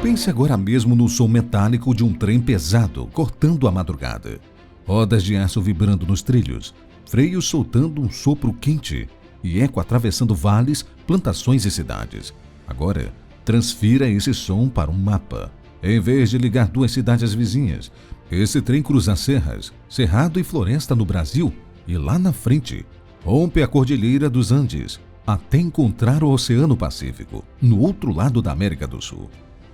Pense agora mesmo no som metálico de um trem pesado cortando a madrugada. Rodas de aço vibrando nos trilhos, freios soltando um sopro quente e eco atravessando vales, plantações e cidades. Agora, transfira esse som para um mapa. Em vez de ligar duas cidades vizinhas, esse trem cruza serras, cerrado e floresta no Brasil e lá na frente, rompe a Cordilheira dos Andes até encontrar o Oceano Pacífico, no outro lado da América do Sul.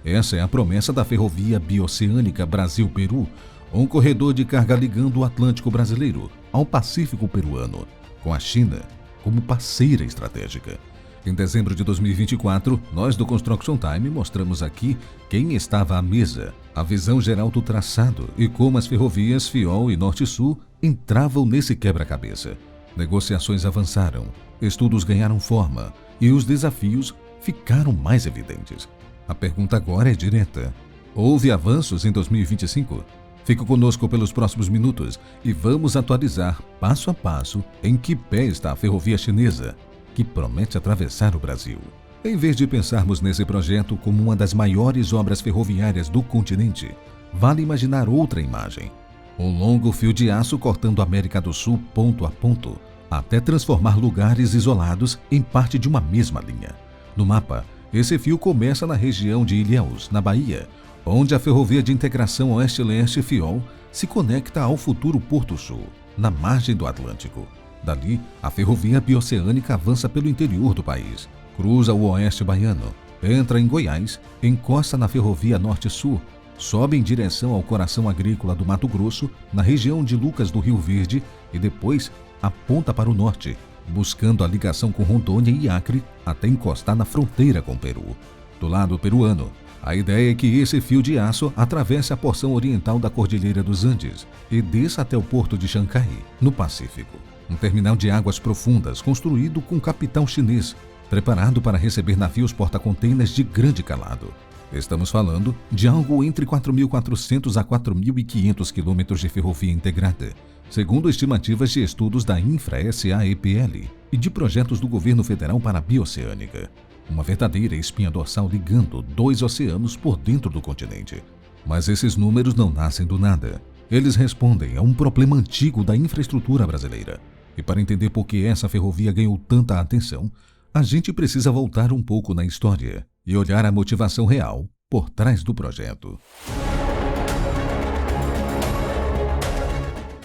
Essa é a promessa da Ferrovia Bioceânica Brasil-Peru, um corredor de carga ligando o Atlântico brasileiro ao Pacífico peruano, com a China como parceira estratégica. Em dezembro de 2024, nós do Construction Time mostramos aqui quem estava à mesa, a visão geral do traçado e como as ferrovias FIOL e Norte-Sul entravam nesse quebra-cabeça. Negociações avançaram, estudos ganharam forma e os desafios ficaram mais evidentes. A pergunta agora é direta. Houve avanços em 2025? Fique conosco pelos próximos minutos e vamos atualizar passo a passo em que pé está a ferrovia chinesa, que promete atravessar o Brasil. Em vez de pensarmos nesse projeto como uma das maiores obras ferroviárias do continente, vale imaginar outra imagem. Um longo fio de aço cortando a América do Sul ponto a ponto, até transformar lugares isolados em parte de uma mesma linha. No mapa, esse fio começa na região de Ilhéus, na Bahia, onde a Ferrovia de Integração Oeste-Leste FIOL se conecta ao futuro Porto Sul, na margem do Atlântico. Dali, a Ferrovia Bioceânica avança pelo interior do país, cruza o oeste baiano, entra em Goiás, encosta na Ferrovia Norte-Sul, sobe em direção ao coração agrícola do Mato Grosso, na região de Lucas do Rio Verde e depois aponta para o norte, buscando a ligação com Rondônia e Acre até encostar na fronteira com o Peru. Do lado peruano, a ideia é que esse fio de aço atravesse a porção oriental da Cordilheira dos Andes e desça até o porto de Xangai, no Pacífico. Um terminal de águas profundas construído com capital chinês, preparado para receber navios porta-contêineres de grande calado. Estamos falando de algo entre 4.400 a 4.500 quilômetros de ferrovia integrada, segundo estimativas de estudos da Infra-SA-EPL e de projetos do governo federal para a Bioceânica. Uma verdadeira espinha dorsal ligando dois oceanos por dentro do continente. Mas esses números não nascem do nada. Eles respondem a um problema antigo da infraestrutura brasileira. E para entender por que essa ferrovia ganhou tanta atenção, a gente precisa voltar um pouco na história e olhar a motivação real por trás do projeto.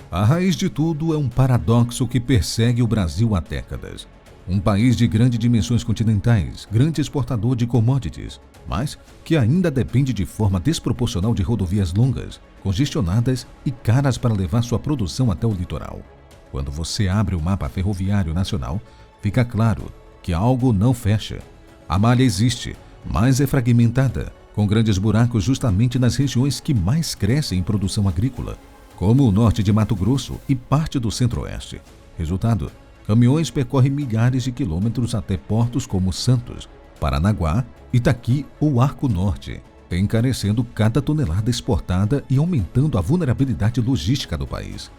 A raiz de tudo é um paradoxo que persegue o Brasil há décadas. Um país de grandes dimensões continentais, grande exportador de commodities, mas que ainda depende de forma desproporcional de rodovias longas, congestionadas e caras para levar sua produção até o litoral. Quando você abre o mapa ferroviário nacional, fica claro que algo não fecha. A malha existe, mas é fragmentada, com grandes buracos justamente nas regiões que mais crescem em produção agrícola, como o norte de Mato Grosso e parte do centro-oeste. Resultado: caminhões percorrem milhares de quilômetros até portos como Santos, Paranaguá, Itaqui ou Arco Norte, encarecendo cada tonelada exportada e aumentando a vulnerabilidade logística do país.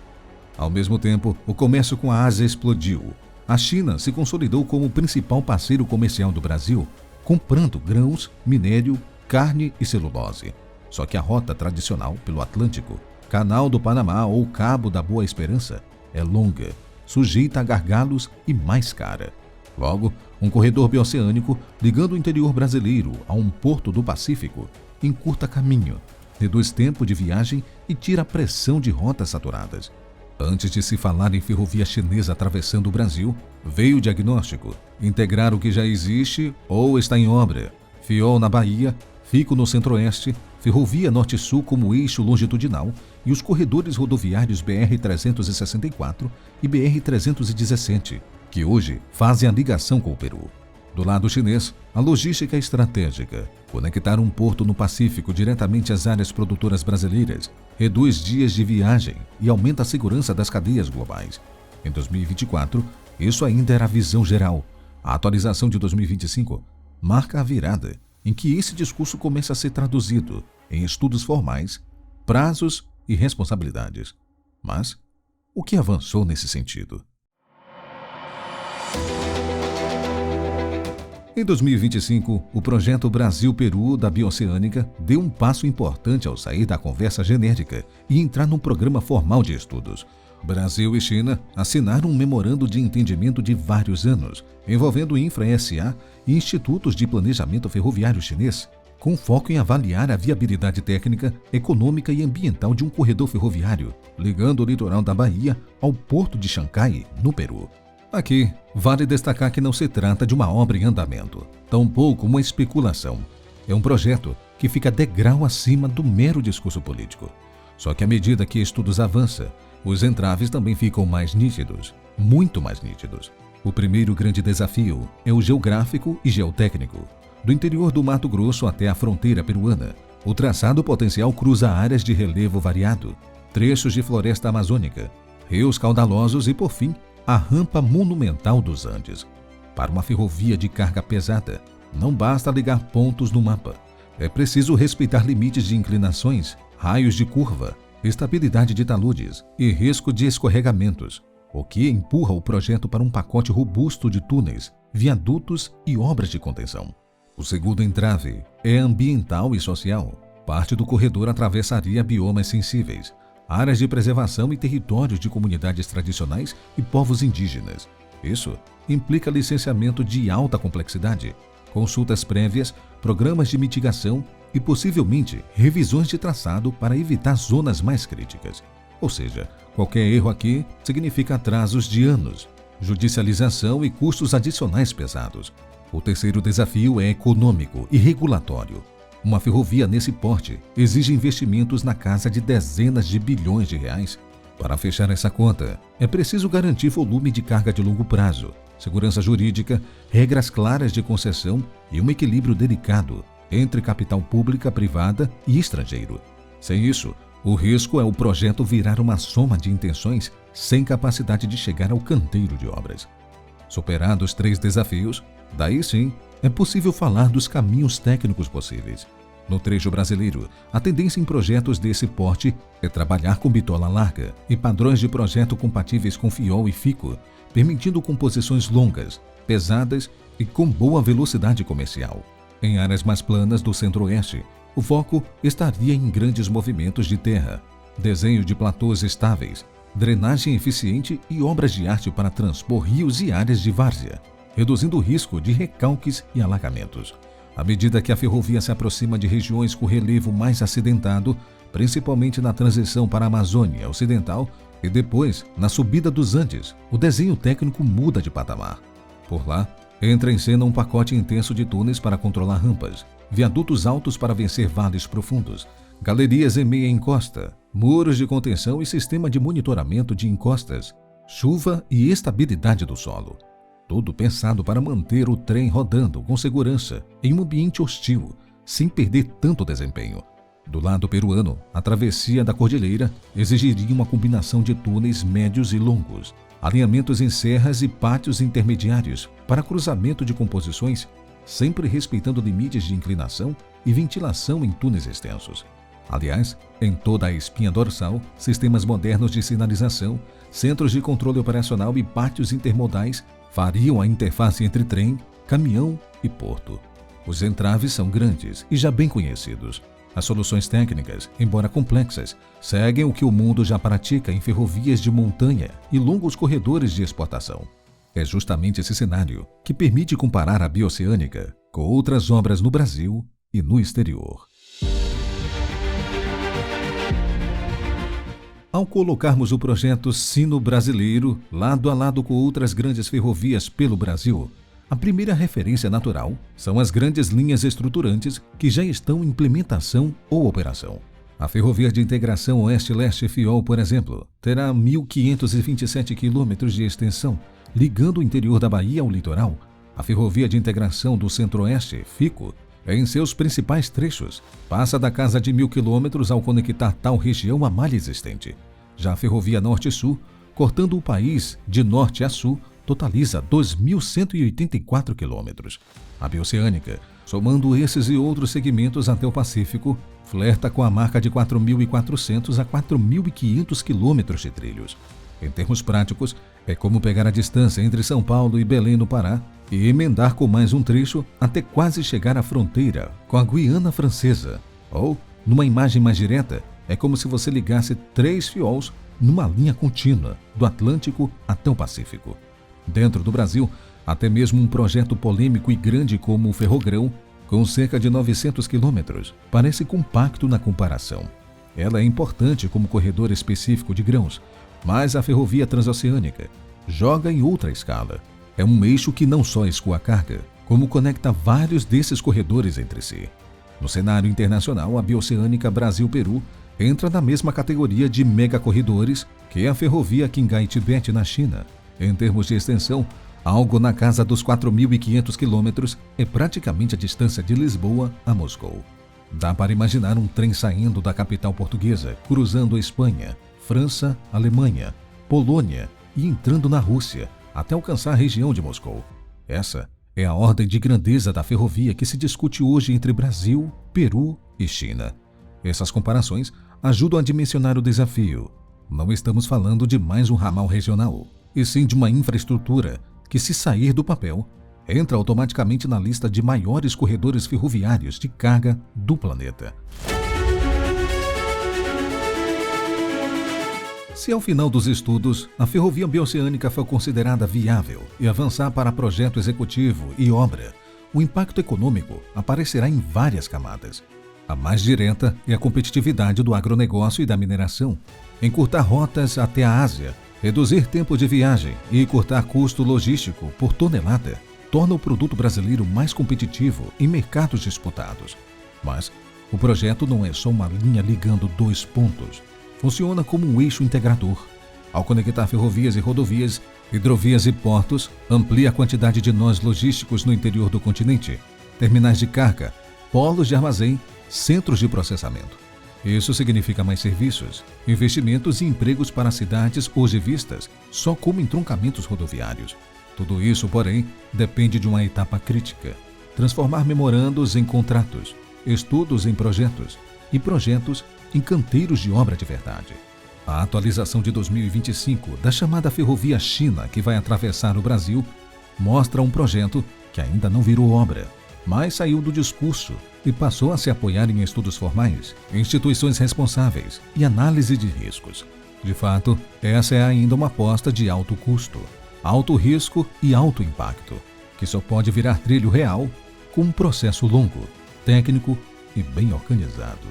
Ao mesmo tempo, o comércio com a Ásia explodiu. A China se consolidou como o principal parceiro comercial do Brasil, comprando grãos, minério, carne e celulose. Só que a rota tradicional pelo Atlântico, Canal do Panamá ou Cabo da Boa Esperança, é longa, sujeita a gargalos e mais cara. Logo, um corredor bioceânico ligando o interior brasileiro a um porto do Pacífico encurta caminho, reduz tempo de viagem e tira a pressão de rotas saturadas. Antes de se falar em ferrovia chinesa atravessando o Brasil, veio o diagnóstico: integrar o que já existe ou está em obra. FIOL na Bahia, FICO no Centro-Oeste, Ferrovia Norte-Sul como eixo longitudinal e os corredores rodoviários BR-364 e BR-317, que hoje fazem a ligação com o Peru. Do lado chinês, a logística é estratégica. Conectar um porto no Pacífico diretamente às áreas produtoras brasileiras reduz dias de viagem e aumenta a segurança das cadeias globais. Em 2024, isso ainda era a visão geral. A atualização de 2025 marca a virada em que esse discurso começa a ser traduzido em estudos formais, prazos e responsabilidades. Mas o que avançou nesse sentido? Em 2025, o projeto Brasil-Peru da Bioceânica deu um passo importante ao sair da conversa genérica e entrar num programa formal de estudos. Brasil e China assinaram um memorando de entendimento de vários anos, envolvendo Infra SA e institutos de planejamento ferroviário chinês, com foco em avaliar a viabilidade técnica, econômica e ambiental de um corredor ferroviário, ligando o litoral da Bahia ao porto de Xangai, no Peru. Aqui, vale destacar que não se trata de uma obra em andamento, tampouco uma especulação. É um projeto que fica degrau acima do mero discurso político. Só que à medida que estudos avançam, os entraves também ficam mais nítidos, muito mais nítidos. O primeiro grande desafio é o geográfico e geotécnico. Do interior do Mato Grosso até a fronteira peruana, o traçado potencial cruza áreas de relevo variado, trechos de floresta amazônica, rios caudalosos e, por fim, a rampa monumental dos Andes. Para uma ferrovia de carga pesada, não basta ligar pontos no mapa. É preciso respeitar limites de inclinações, raios de curva, estabilidade de taludes e risco de escorregamentos, o que empurra o projeto para um pacote robusto de túneis, viadutos e obras de contenção. O segundo entrave é ambiental e social. Parte do corredor atravessaria biomas sensíveis, áreas de preservação e territórios de comunidades tradicionais e povos indígenas. Isso implica licenciamento de alta complexidade, consultas prévias, programas de mitigação e, possivelmente, revisões de traçado para evitar zonas mais críticas. Ou seja, qualquer erro aqui significa atrasos de anos, judicialização e custos adicionais pesados. O terceiro desafio é econômico e regulatório. Uma ferrovia nesse porte exige investimentos na casa de dezenas de bilhões de reais. Para fechar essa conta, é preciso garantir volume de carga de longo prazo, segurança jurídica, regras claras de concessão e um equilíbrio delicado entre capital pública, privada e estrangeiro. Sem isso, o risco é o projeto virar uma soma de intenções sem capacidade de chegar ao canteiro de obras. Superados 3 desafios, daí sim, é possível falar dos caminhos técnicos possíveis. No trecho brasileiro, a tendência em projetos desse porte é trabalhar com bitola larga e padrões de projeto compatíveis com FIOL e FICO, permitindo composições longas, pesadas e com boa velocidade comercial. Em áreas mais planas do centro-oeste, o foco estaria em grandes movimentos de terra, desenho de platôs estáveis, drenagem eficiente e obras de arte para transpor rios e áreas de várzea, reduzindo o risco de recalques e alagamentos. À medida que a ferrovia se aproxima de regiões com relevo mais acidentado, principalmente na transição para a Amazônia Ocidental e depois na subida dos Andes, o desenho técnico muda de patamar. Por lá, entra em cena um pacote intenso de túneis para controlar rampas, viadutos altos para vencer vales profundos, galerias em meia encosta, muros de contenção e sistema de monitoramento de encostas, chuva e estabilidade do solo. Tudo pensado para manter o trem rodando com segurança em um ambiente hostil, sem perder tanto desempenho. Do lado peruano, a travessia da cordilheira exigiria uma combinação de túneis médios e longos, alinhamentos em serras e pátios intermediários para cruzamento de composições, sempre respeitando limites de inclinação e ventilação em túneis extensos. Aliás, em toda a espinha dorsal, sistemas modernos de sinalização, centros de controle operacional e pátios intermodais fariam a interface entre trem, caminhão e porto. Os entraves são grandes e já bem conhecidos. As soluções técnicas, embora complexas, seguem o que o mundo já pratica em ferrovias de montanha e longos corredores de exportação. É justamente esse cenário que permite comparar a Bioceânica com outras obras no Brasil e no exterior. Ao colocarmos o projeto sino-brasileiro lado a lado com outras grandes ferrovias pelo Brasil, a primeira referência natural são as grandes linhas estruturantes que já estão em implementação ou operação. A Ferrovia de Integração Oeste-Leste FIOL, por exemplo, terá 1.527 quilômetros de extensão, ligando o interior da Bahia ao litoral. A Ferrovia de Integração do Centro-Oeste, FICO, em seus principais trechos, passa da casa de 1.000 quilômetros ao conectar tal região à malha existente. Já a Ferrovia Norte-Sul, cortando o país de norte a sul, totaliza 2.184 quilômetros. A Bioceânica, somando esses e outros segmentos até o Pacífico, flerta com a marca de 4.400 a 4.500 quilômetros de trilhos. Em termos práticos, é como pegar a distância entre São Paulo e Belém, no Pará, e emendar com mais um trecho até quase chegar à fronteira com a Guiana Francesa. Ou, numa imagem mais direta, é como se você ligasse 3 fiols numa linha contínua, do Atlântico até o Pacífico. Dentro do Brasil, até mesmo um projeto polêmico e grande como o Ferrogrão, com cerca de 900 quilômetros, parece compacto na comparação. Ela é importante como corredor específico de grãos, mas a ferrovia transoceânica joga em outra escala. É um eixo que não só escoa carga, como conecta vários desses corredores entre si. No cenário internacional, a Bioceânica Brasil-Peru entra na mesma categoria de megacorredores que a ferrovia Qinghai-Tibete na China. Em termos de extensão, algo na casa dos 4.500 quilômetros é praticamente a distância de Lisboa a Moscou. Dá para imaginar um trem saindo da capital portuguesa, cruzando a Espanha, França, Alemanha, Polônia e entrando na Rússia, até alcançar a região de Moscou. Essa é a ordem de grandeza da ferrovia que se discute hoje entre Brasil, Peru e China. Essas comparações ajudam a dimensionar o desafio. Não estamos falando de mais um ramal regional, e sim de uma infraestrutura que, se sair do papel, entra automaticamente na lista de maiores corredores ferroviários de carga do planeta. Se ao final dos estudos a ferrovia bioceânica for considerada viável e avançar para projeto executivo e obra, o impacto econômico aparecerá em várias camadas. A mais direta é a competitividade do agronegócio e da mineração, encurtar rotas até a Ásia, reduzir tempo de viagem e encurtar custo logístico por tonelada torna o produto brasileiro mais competitivo em mercados disputados. Mas o projeto não é só uma linha ligando 2 pontos. Funciona como um eixo integrador. Ao conectar ferrovias e rodovias, hidrovias e portos, amplia a quantidade de nós logísticos no interior do continente, terminais de carga, polos de armazém, centros de processamento. Isso significa mais serviços, investimentos e empregos para cidades hoje vistas só como entroncamentos rodoviários. Tudo isso, porém, depende de uma etapa crítica: transformar memorandos em contratos, estudos em projetos e projetos em canteiros de obra de verdade. A atualização de 2025 da chamada Ferrovia China, que vai atravessar o Brasil, mostra um projeto que ainda não virou obra, mas saiu do discurso e passou a se apoiar em estudos formais, instituições responsáveis e análise de riscos. De fato, essa é ainda uma aposta de alto custo, alto risco e alto impacto, que só pode virar trilho real com um processo longo, técnico e bem organizado.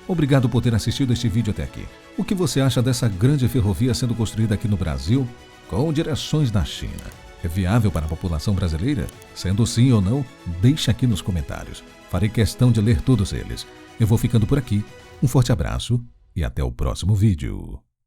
Obrigado por ter assistido este vídeo até aqui. O que você acha dessa grande ferrovia sendo construída aqui no Brasil, com direções da China? É viável para a população brasileira? Sendo sim ou não, deixe aqui nos comentários. Farei questão de ler todos eles. Eu vou ficando por aqui. Um forte abraço e até o próximo vídeo.